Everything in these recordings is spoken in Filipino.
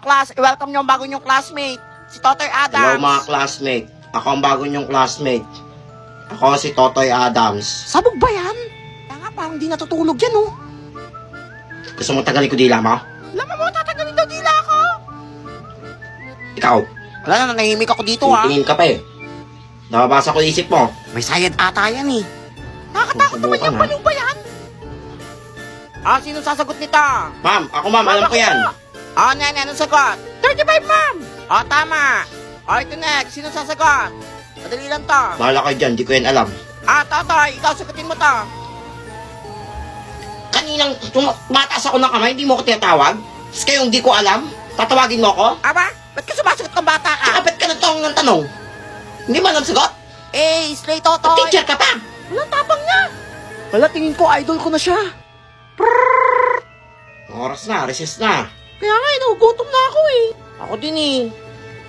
class, welcome niyo ang bago niyong classmate, si Totoy Adams. Hello mga classmate. Ako ang bago niyong classmate. Ako si Totoy Adams. Sabog ba yan? Kaya nga, parang di natutulog yan, oh. Gusto mo tagalin ko dila mo? Alam mo, tatagalin daw dila ako. Ikaw, Wala na, nanahimik ako dito, ha. tingin ka pa eh. Nakabasa ko isip mo. May sayad ata yan, eh. Nakakatakot naman Susubukan, yung ha? baliw ba yan? Sino sasagot nito? Ma'am, ako ma'am, alam ko yan. Nene, anong sagot? 35, ma'am. Tama. Ito next, sino sasagot? Madali lang to. Bahala kayo dyan, di ko yan alam. Totoy, ikaw sagutin mo to. Kaninang tumataas ako ng kamay, hindi mo ako tinatawag? Tapos kayong di ko alam, tatawagin mo ako? Aba, ba't ka sumasagot kang bata ka? Tsaka ba't ka nagtawag ng tanong? Hindi mo alam sagot? Slay Totoy. Teacher ka pa! Walang tapang niya. Wala, tingin ko, idol ko na siya. Oras na, recess na. Kaya nga, inugutom na ako eh. Ako din eh.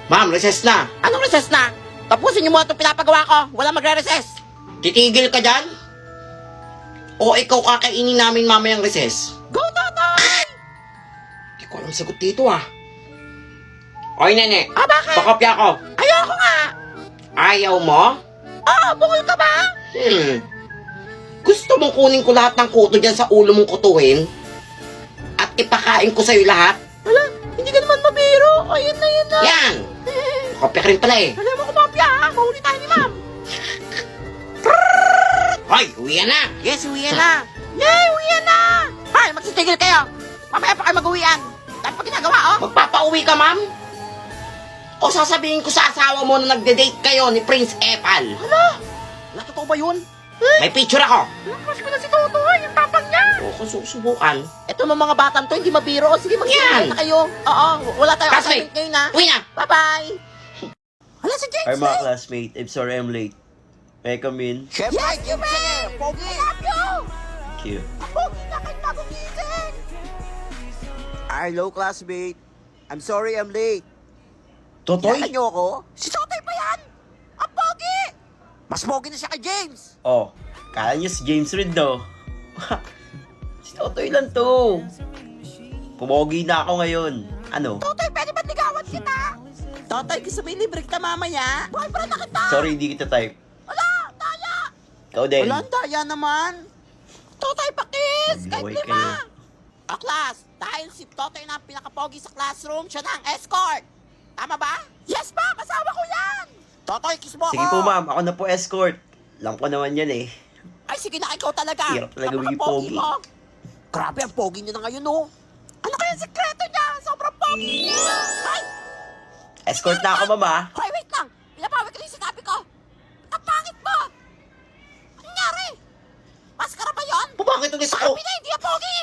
Ma'am, recess na. Anong recess na? Tapusin niyo mo itong pinapagawa ko. Wala magre-recess. Titigil ka dyan? O ikaw kakainin namin mamayang recess? Go, Totoy! Hindi ko alam sagot dito ah. Oy, nene. Bakit? Pakopya ko. Ayoko nga. Ayaw mo? Bungol ka ba? Gusto mong kunin ko lahat ng kuto dyan sa ulo mong kutuin? At ipakain ko sa'yo lahat? Wala, hindi ka naman mabiro. Ayun na. Yan! Pakopya ka rin pala eh. Alam mo kumapya ha. Mahuli tayo ni ma'am. Hoy, uwi na! Yes, uwian na. Yay, uwian na. Hoy, magsitigil kayo. Mamaya pa kayo mag-uwian. Dahil pa ginagawa, oh. Magpapauwi ka, ma'am? O sasabihin ko sa asawa mo na nagde-date kayo ni Prince Epal? Wala, totoo ba yun? May picture ako. Crush ko na si Totoy. Yung tapang niya. O, kung susubukan. Ito mga batang to, hindi mabiro. Sige, Yan. magsisigil na kayo. Oo, wala tayong Classmate. assignment ngayon, ha. Uwi na! Bye-bye. Hala, si James, Hi mga classmate, I'm sorry I'm late. May I come in? Yes, you may. Pogi. I love you. Thank you. Pogi na kayo bagong gising. Hello, classmate. I'm sorry I'm late. Totoy? Kilala niyo ako? Si Totoy pa yan. Ang pogi. Mas pogi na siya kay James. Oh, kala niyo si James Reid, no? Si Totoy lang to. Pumogi na ako ngayon. Ano? Totoy, pwede ba't ligawan kita? Totoy, gusto mo ilibre kita mamaya? Boyfriend na kita. Sorry, hindi kita type. Wala, daya. Ikaw din. Wala, daya naman. Totoy, pakis. Kahit Buhay lima. kayo. Class, dahil si Totoy na ang pinakapogi sa classroom, siya na ang escort. Tama ba? Yes, ma'am. Asawa ko yan. Totoy, kiss mo Sige ako. po ma'am, ako na po escort. Alam ko naman yan eh. Ay, sige na, ikaw talaga. Hirap talaga maging Napaka-pogi pogi. mo. Grabe, ang pogi niya na ngayon, oh. Ano kaya ang sekreto niya? Sobrang pogi niya. Ay, Escort na ako mama. hoy, wait lang. Pinapawi ko na yung sinabi ko. Ang pangit mo. Ano nangyari? Maskara ba yun? Bakit ulit ako? Sabi na, hindi ang pogi.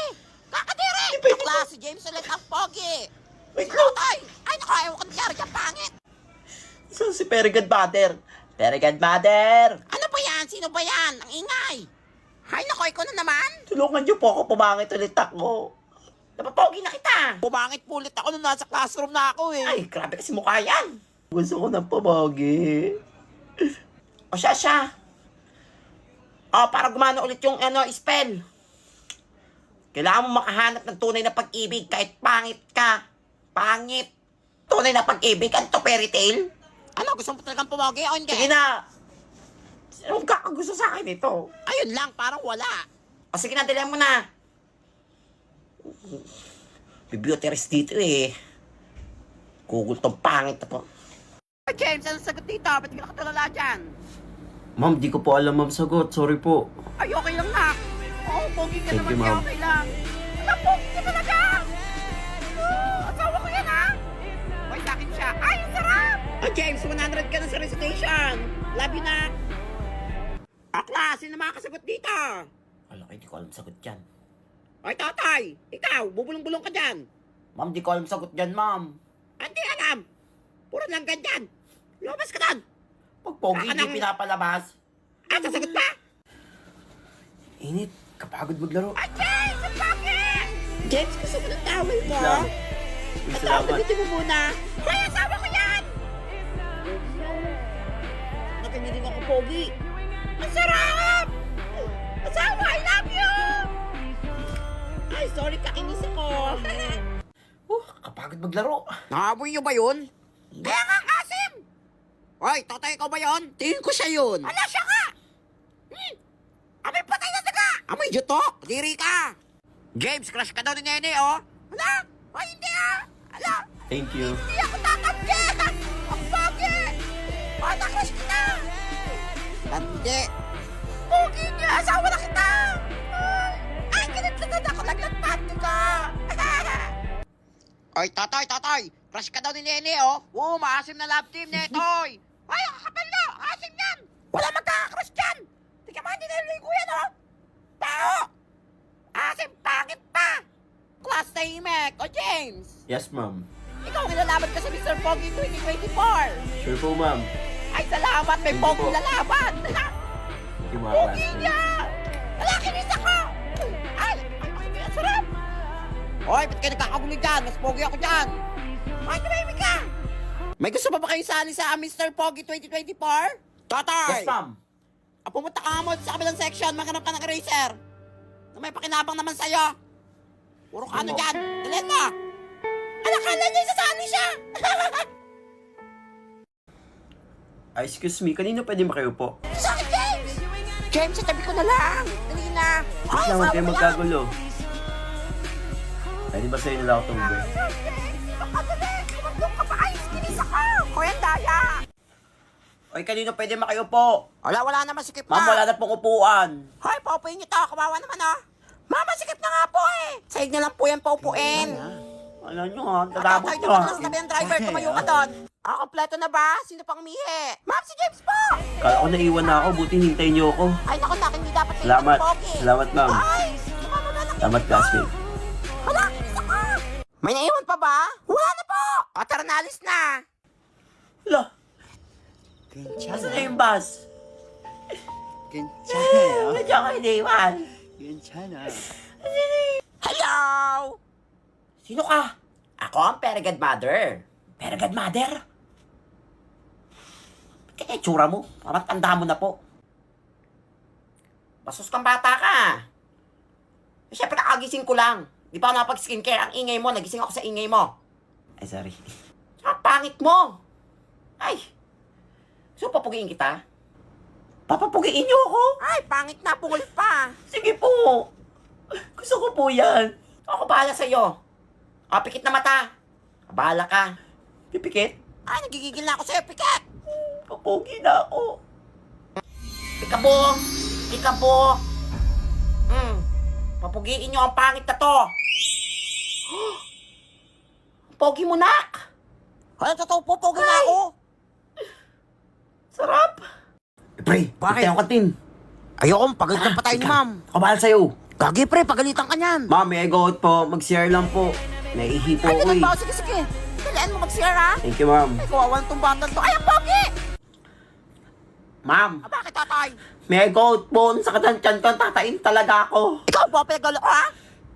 Kakadiri. Hindi pwede Bakla, si James ulit ang pogi. Wait lang. Totoy. Ay, naku, ayaw ko nangyari dyan, pangit. So, si Very Good Mother. Very Good Mother. Ano ba yan? Sino ba yan? Ang ingay. Ay, naku, ikaw na naman. Tulungan niyo po ako, pumangit ulit ako. Napapogi na kita. Pumangit pulit ako nung nasa classroom na ako, eh. Ay, grabe kasi mukha yan. Gusto ko ng pumogi. O siya. Para gumana ulit yung spell. Kailangan mo makahanap ng tunay na pag-ibig kahit pangit ka. Pangit. Tunay na pag-ibig. Ano to, fairy tale? Ano, gusto mo talagang pumogi o hindi? Sige na. Sino kakagusto sa akin ito? Ayun lang, parang wala. O sige na, dalihan mo na. Biblioteris dito eh. Google tong pangit na po. James, anong sagot dito? Ba't hindi ka nakatulala dyan? Ma'am, di ko po alam ma'am sagot. Sorry po. Ay, okay lang na. Oo, pogi ka Thank naman. you, ma'am. Okay lang. Wala, pogi ka talaga. Asawa ko yan, ha? Hoy, sa akin siya. Ay, ang sarap! James, 100 ka na sa recitation. Love you na. Class, sino makakasagot dito? Alam ko, hindi ko alam sagot dyan. Hoy, Totoy, ikaw, bubulong-bulong ka dyan. Ma'am, di ko alam sagot dyan, ma'am. Hindi alam. Puro lang ganyan. Lumabas ka doon. Pag pogi, Baka hindi nang- pinapalabas. Sasagot pa? Init, kapagod maglaro. James, ang bakit? James, gusto mo ng towel mo? Salamat. Uy, Ito, salamat. sagutin mo muna. Hoy, asawa ko yan! Nakinilig ako, pogi. Ang sarap! Asawa, I love you! Ay, sorry, kakinis ako. Pagod maglaro. Nakaboy nyo ba yun? Kaya nga, Asim! Hoy, Totoy, ikaw ba yun? Tingin ko siya yun. Ala, siya nga! Amoy patay na daga! Amoy jutok! Diri ka! James, crush ka daw ni Nene, oh! Ala! Ay, hindi ah! Ala! Thank you. Hindi ako tatanggi! Ang pogi! Oh, nakrush kita! Tandi! Pogi niya! Asawa na kita! Ay, kinaglagan ako! Naglatandi ka! Oy, Totoy! Crush ka daw ni Nene, oh! Oo, maasim na love team, Netoy! Ay, ang kakapal na! Asim yan! Wala magkakakrush dyan! Tika mo, hindi naliligo yan, oh! Tao! Asim, pangit pa! Class tahimik! O, James! Yes, ma'am. Ikaw nilalaban ka sa Mr. Pogi 2024! Sure po, ma'am. Ay, salamat! May Hindi Pogi po. lalaban! Thank you, mga Pogi classmates. niya! Lalaki rin ako! Ay! Ay, ang sarap! Hoy, ba't kayo nagkakagulo dyan? Mas Pogi ako dyan! Ay, tumahimik ka! May gusto pa ba kayo sali sa Mr. Pogi 2024? Totoy! Yes, ma'am. Pumunta ka mo sa kabilang section, maghanap ka ng eraser. Na may pakinabang naman sa'yo. Puro ka ano Ano? dyan. Dalhin mo. Alakala niya isasali siya. Excuse me, kanino pwede makiupo? Sa akin, James! James, sa tabi ko na lang. Dali na. Please lang, huwag kayo magkagulo. Pwede ba sa'yo nila ako tumbe? Makadali. Kumandong ka pa. Ayos, kinis ako. Kuya, daya. Oy, kanino pwede makiupo? Wala naman sikip Ma'am, wala na pong upuan. Hoy, paupuin niyo to. Kawawa naman, oh. Mama, sikip na nga po eh. Saig na lang po yan paupuin. Alam nyo ha, Tatay, dadabot nyo doon ha. lang sabi ang driver. Tumayo ka doon. Kompleto na ba? Sino pang umihi? Ma'am, si James po. Kala ko naiwan na ako, buti hintayin nyo ako. Ay, naku, nakin, hindi dapat kayo Salamat. Pogi. Salamat, ma'am. Ay, sumama na lang. Salamat, classmate. Wala, kinis ako. May naiwan pa ba? Wala na po. O, tara na, alis na. Hala, 괜찮아. nasa na yung bus? 괜찮아요. Nandiyan kayo naiwan. 괜찮아. Hello! Sino ka? Ako ang Perigad Mother. Peragad mother? Kaya tsura mo, parang tanda mo na po. Basos kang bata ka. Siyempre, kakagising ko lang. Di pa ako napag-skincare. Ang ingay mo, nagising ako sa ingay mo. Ay, sorry. Ang pangit mo. Ay. So, papugiin kita? Papapugiin niyo ako? Ay, pangit na. Pungol pa. Sige po. Gusto ko po yan. Ako bahala sa'yo. O, pikit na mata. Bahala ka. Pipikit? Ay, nagigigil na ako sa'yo, pikit. Papugi na ako. Pikabo. Pikabo. Papugiin nyo ang pangit na to. Pogi mo, nak. Ano, totoo po, pogi na ako. Sarap. Pre, Bakit? ang kantin. Ayoko, pagalitan pa tayo ni ma'am. Ako bahala sa'yo. Gagi, pre, pagalitan ka niyan. Ma'am, may go out po. Mag-share lang po. Naihi po Ay, ako ganun eh. ba? Sige, sige. Dalian mo mag-share, ha? Thank you, ma'am. Ay, kawawa ng tumbatan to. Ay, ang pogi! Ma'am, Bakit, tatay? may go out po. Sa katansyan ko, tatain talaga ako. Ikaw po, pinagalo ko, ha?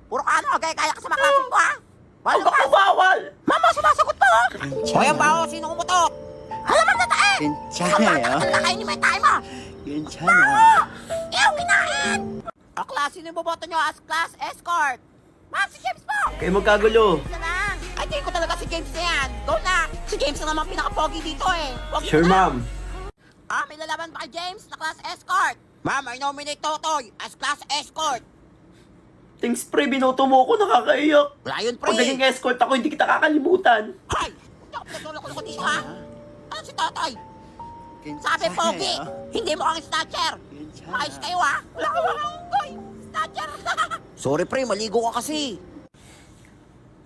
Puro ka ano, gaya-gaya ka sa mga klase ko, ha? Huwag ako bawal. Mama, sumasagot pa, ha? Hoy, ang baho, sino kumutok? Alam mo na tae! 괜찮아요. Nakainin mo yung tae mo! 괜찮아. Ew, kinain! Ang klase na boboto nyo as class escort. Ma'am, si James po! Kayo magkagulo. Isa lang. Ay, tingin ko talaga si James na yan. Go na! Si James na naman pinaka-pogi dito eh. Pogi Sure, na. ma'am. May lalaban pa kay James na class escort. Ma'am, I nominate Totoy as class escort. Thanks, pre. Binoto mo ako. Nakakaiyak. Wala yun, pre. Pag naging escort ako, hindi kita kakalimutan. Hoy! Hindi ako pinagulok ko dito, ha? Ano si Totoy? Sabi, Pogi! 괜찮아요. Hindi mo ang snatcher! Ayos 괜찮아. kayo, ha? Wala ka mga unggoy! Snatcher! Sorry, pre. Maligo ka kasi.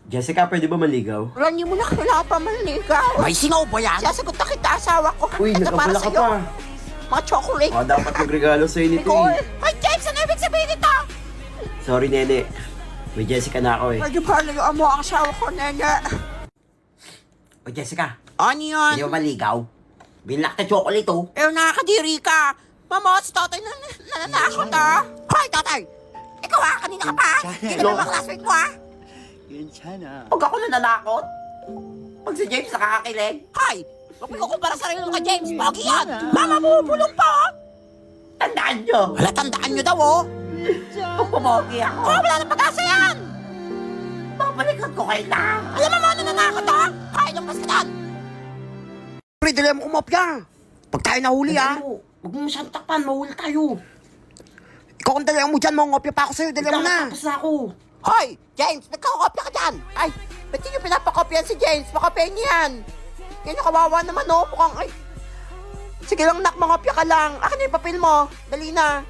Jessica, pwede ba maligaw? Wala niyo mo na kailangan pa manligaw. May singaw ba yan? Sasagot na kita, asawa ko. Uy, Ito para nagkabula ka sa'yo. pa. Mga chocolate. Oh, dapat magregalo sa'yo nito Nicole! eh. Ay, James! Ano ibig sabihin nito? Sorry, nene. May Jessica na ako eh. Medyo palayuan mo ang asawa ko, nene. O, Jessica, Ano yun? pwede ba maligaw? Binlock na chocolate oh. Eh, nakakadiri ka. Mama, si tatay nananakot, ha? Hoy, tatay! Ikaw, ha? Kanina ka pa, ha? Hindi na ba classmate mo, ha? 괜찮아. Huwag ako nananakot. Pag si James nakakakilig. Hoy! Huwag mo kumpara sarili mo kay James. Pogi yan. Mama mo, bulong pa, ha? Tandaan nyo. Hala, tandaan nyo daw, oh. Kung pumogi ako. Oh, wala na pag-asa yan. Baka babalikan ko kailan. Alam mo mga nananakot ha? Kaya niyong masadan. Pre, dali mo kumopya. Pag tayo nahuli ha. Huwag mo masyadong takpan, mahuli tayo. Ikaw kung dali mo dyan, mangopya pa ako sa'yo. Dali mo na. Tapos na ako. Hoy, James, nagkakopya ka dyan. Ay, ba't niyo pinapakopyan si James? Pakopyan niyo yan. Yan yung kawawa naman, oh. Mukhang, ay. Sige lang, nak, mangopya ka lang. Akin na yung papel mo. Dali na.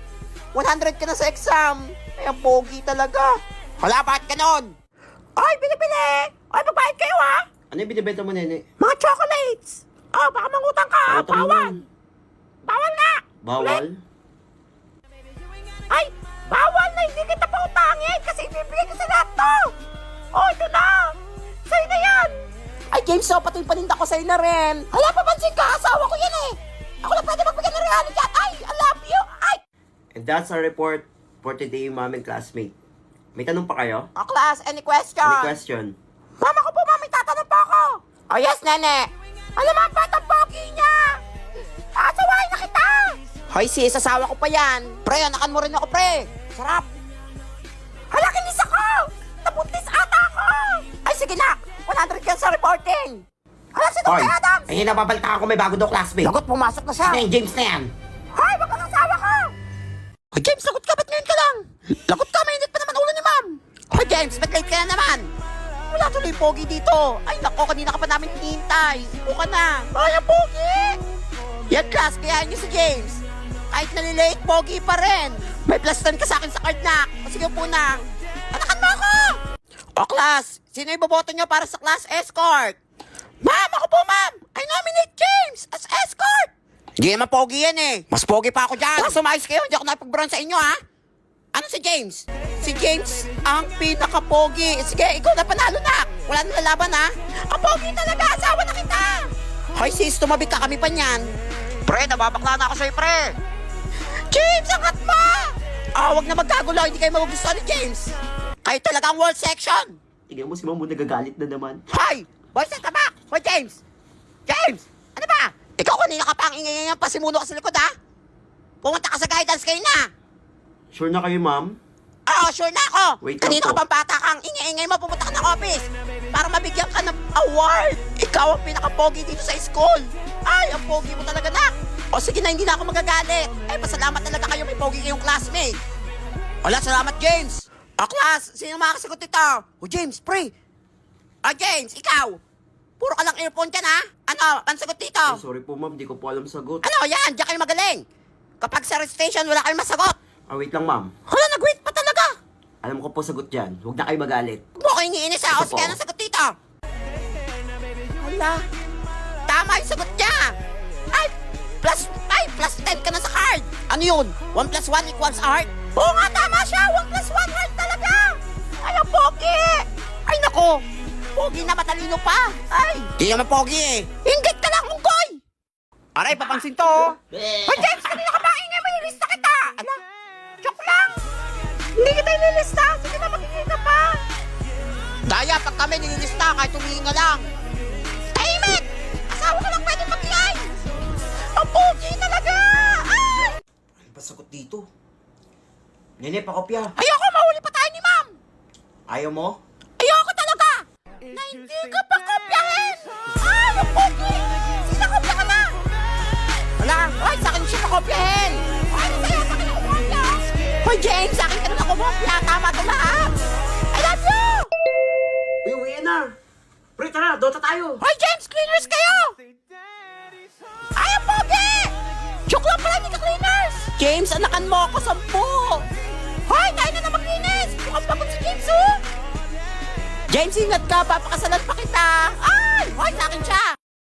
100 ka na sa exam. Ay, ang pogi talaga. Wala, bakit ganon? Ay, bili-bili. Ay, magbayad kayo, ha? Ano yung binibenta mo, nene? Mga chocolates. Oh, baka mangutang ka. Utang mo Bawal. yan. Bawal nga. Bawal? Ay, bawal na hindi kita pautangin kasi ibibigay ko sa lahat to. Oh, ito na. Sa'yo na yan. Ay, James, so pati yung paninda ko sa'yo na rin. Hala, papansin ka. Asawa ko yan eh. Ako lang pwede magbigay ng regalo dyan. Ay, I love you. Ay. And that's our report for today, ma'am and classmate. May tanong pa kayo? Oh, class, any question? Any question? Mama ko po, mami, tatanong po ako. Oh, yes, nene. Alam mo, ang batang pogi niya. Asawain na kita. Hoy, sis, asawa ko pa yan. Pre, anakan mo rin ako, pre. Sarap. Hala, kinis ako. Nabuntis ata ako. Ay, sige na. 100 ka sa reporting. Hala, si Dr. Adams. Ay, nababalta ako may bago daw classmate. Lagot, pumasok na siya. Sino yung James na yan? Hoy, wag kang asawa ko. Hoy, James, lagot ka. Ba't ngayon ka lang? Lagot ka, mainit pa naman ulo ni ma'am. Hoy, James, ba't late ka na naman? Wala tuloy pogi dito. Ay, nako, kanina ka pa namin hinihintay. Upo ka na. Ay, ang pogi. Yan, class, kaya niyo si James. Kahit nalilate, pogi pa rin. May plus 10 ka sa akin sa card na. O sige, upo na. Anakan mo ako. O, class, sino iboboto niyo para sa class escort? Ma'am, ako po, ma'am. I nominate James as escort. Hindi naman pogi yan eh. Mas pogi pa ako dyan. Kung sumayos kayo, hindi ako napag-bron sa inyo, ha? Ano si James? Si James ang pinaka-pogi. Sige, ikaw na panalo na. Wala nang lalaban, ha? Ang pogi talaga. Asawa na kita. Hoy, sis, tumabit ka kami pa niyan. Pre, nababakla na ako sa'yo, pre. James, angat mo! Wag na magkagulo. Hindi kayo magugustuhan ni James. Kayo talaga ang world section. Tingnan mo si Mamu nagagalit na naman. Hoy! Boys at tabak! Hoy, James! James! Ano ba? Ikaw kanina ka pa ang ingay ng pasimuno ka sa likod, ha? Pumunta ka sa guidance kayo na! Sure na kayo, ma'am? Oo, sure na ako! Wait lang Kanina ka po. pang bata kang ingay-ingay mo, pumunta ka ng office para mabigyan ka ng award! Ikaw ang pinaka-pogi dito sa school! Ay, ang pogi mo talaga, nak! O sige na, hindi na ako magagalit! Ay, pasalamat talaga kayo, may pogi kayong classmate! Wala, salamat, James! O, class, sino makakasagot ito? O, James, pre! James, ikaw! Puro ka lang earphone dyan, ha? Ano, pansagot dito? Ay, sorry po, ma'am. Di ko po alam sagot. Ano, yan, diyan kayo magaling! Kapag sa station, wala kayong masagot! Wait lang, ma'am. Hala, nag-wait pa talaga! Alam ko po sagot dyan. Huwag na kayo magalit. Huwag mo kayo iniinis, ha? O, Ito sige, po. anong sagot dito? Hala, tama yung sagot niya! Ay, plus 10 ka na sa card! Ano yun? 1 plus 1 equals heart? Oo nga, tama siya! 1 plus 1 heart talaga! Ay, ang pogi! Ay, nako! Pogi na matalino pa! Ay! Di naman pogi eh! Inggit ka lang, unggoy! Aray, papansin to! Hoy, James! Kanina ka pa ingay mo, nilista kita! Ala, joke lang! Hindi kita nilista! Sige na, magiging ka pa! Daya, pag kami nililista, kahit huminga lang! Tahimik! Asawa ko lang pwede mag-ingay! Ang pogi talaga! Ay! Ano ba sagot dito? Nene, pakopya. Ayoko, mahuli pa tayo ni ma'am! Ayaw mo? Ayoko talaga! Na hindi ka pa kopyahin! Ay, ang pogi! Sila kopya ka na! Wala! Ay, sa akin siya pakopyahin! Ay, sa'yo, sa akin ako kopya! Hoy, James, sa akin ka na kumopya! Tama ito lahat! I love you! Uy, uwi na. Pre, tara. Dota tayo. Hoy, James, cleaners kayo! Ay, ang pogi! Joke lang pala, hindi ka cleaners! James, anakan mo ako, 10! Hoy, tayo na maglinis! Mukhang pagod si James, oh! James, ingat ka, papakasalan pa kita! Ay! Hoy, sa akin siya!